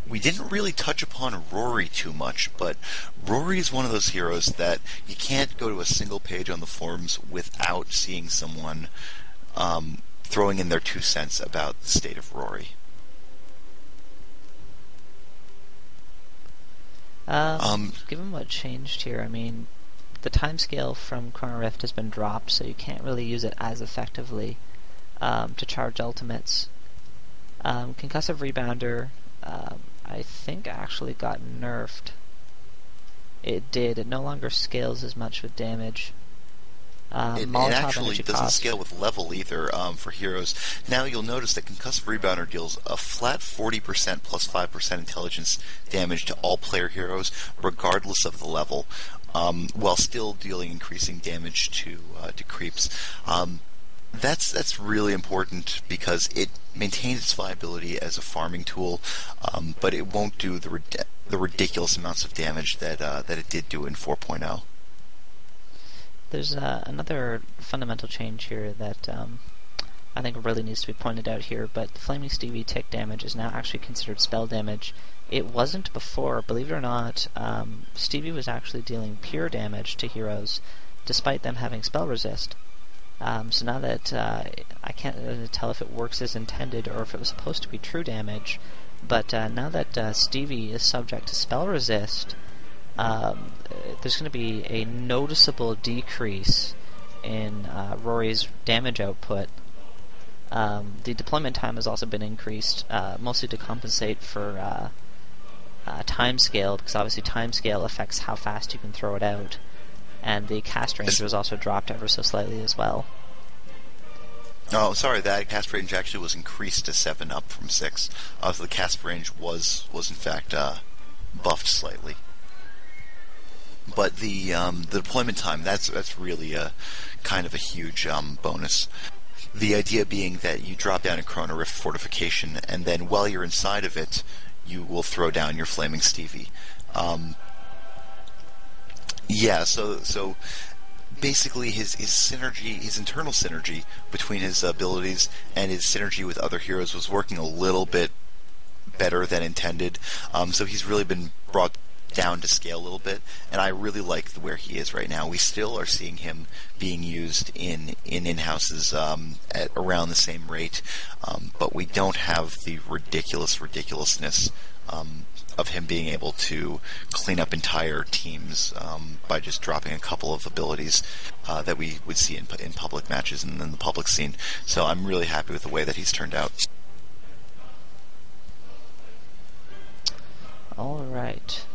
We didn't really touch upon Rory too much, but Rory is one of those heroes that you can't go to a single page on the forums without seeing someone throwing in their 2 cents about the state of Rory. Given what changed here, I mean, the timescale from Chrono Rift has been dropped, so you can't really use it as effectively to charge ultimates. Concussive Rebounder, I think actually got nerfed. It did. It no longer scales as much with damage. It actually doesn't scale with level either for heroes. Now you'll notice that Concussive Rebounder deals a flat 40% plus 5% intelligence damage to all player heroes, regardless of the level, while still dealing increasing damage to creeps. That's really important because it maintains its viability as a farming tool, but it won't do the ridiculous amounts of damage that it did do in 4.0. There's another fundamental change here that I think really needs to be pointed out here, but Flaming Stevie tick damage is now actually considered spell damage. It wasn't before. Believe it or not, Stevie was actually dealing pure damage to heroes, despite them having spell resist. So now that I can't tell if it works as intended or if it was supposed to be true damage, but now that Stevie is subject to spell resist, there's going to be a noticeable decrease in Rory's damage output. The deployment time has also been increased, mostly to compensate for time scale, because obviously time scale affects how fast you can throw it out. And the cast range was also dropped ever so slightly as well. Oh, sorry, that cast range actually was increased to 7 up from 6. So the cast range was in fact buffed slightly. But the deployment time, that's really a kind of a huge bonus. The idea being that you drop down a Chrono Rift fortification, and then while you're inside of it, you will throw down your Flaming Stevie. Yeah, so basically his synergy, his internal synergy between his abilities and his synergy with other heroes was working a little bit better than intended. So he's really been brought down to scale a little bit, and I really like where he is right now. We still are seeing him being used in-houses at around the same rate, but we don't have the ridiculousness of him being able to clean up entire teams by just dropping a couple of abilities that we would see in public matches and in the public scene. So I'm really happy with the way that he's turned out. All right.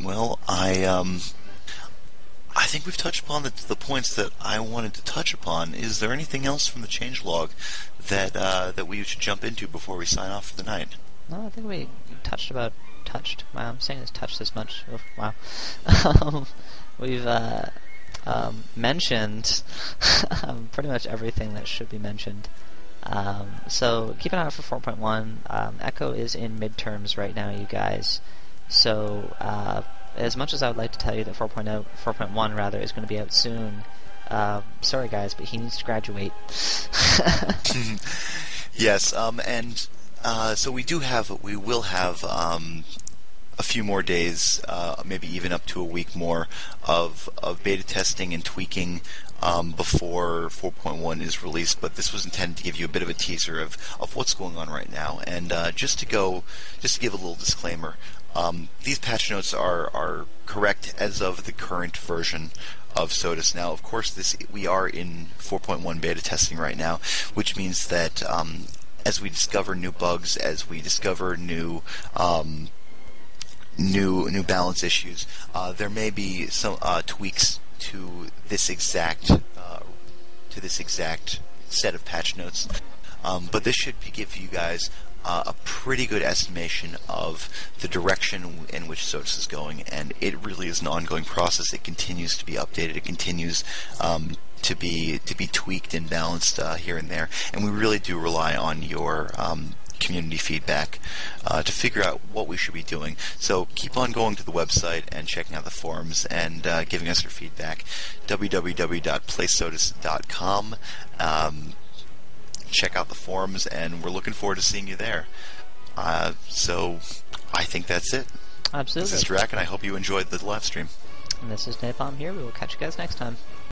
Well, I think we've touched upon the points that I wanted to touch upon. Is there anything else from the changelog that we should jump into before we sign off for the night? No, I think we touched. Wow, I'm saying this touched this much. Oh, wow. We've mentioned pretty much everything that should be mentioned. So keep an eye out for 4.1. Echo is in midterms right now, you guys. So as much as I would like to tell you that 4.1 rather is going to be out soon, sorry guys, but he needs to graduate. Yes, and so we will have a few more days, maybe even up to a week more of beta testing and tweaking before 4.1 is released, but this was intended to give you a bit of a teaser of what's going on right now. And just to give a little disclaimer, these patch notes are correct as of the current version of SotIS. Now, of course, we are in 4.1 beta testing right now, which means that as we discover new bugs, as we discover new balance issues, there may be some tweaks to this exact set of patch notes, but this should give you guys a pretty good estimation of the direction in which SotIS is going, and it really is an ongoing process. It continues to be updated. It continues to be tweaked and balanced here and there, and we really do rely on your community feedback to figure out what we should be doing. So keep on going to the website and checking out the forums and giving us your feedback. www.playsotis.com. Check out the forums, and we're looking forward to seeing you there. So I think that's it. Absolutely. This is Drac, and I hope you enjoyed the live stream. And this is Napalm here. We will catch you guys next time.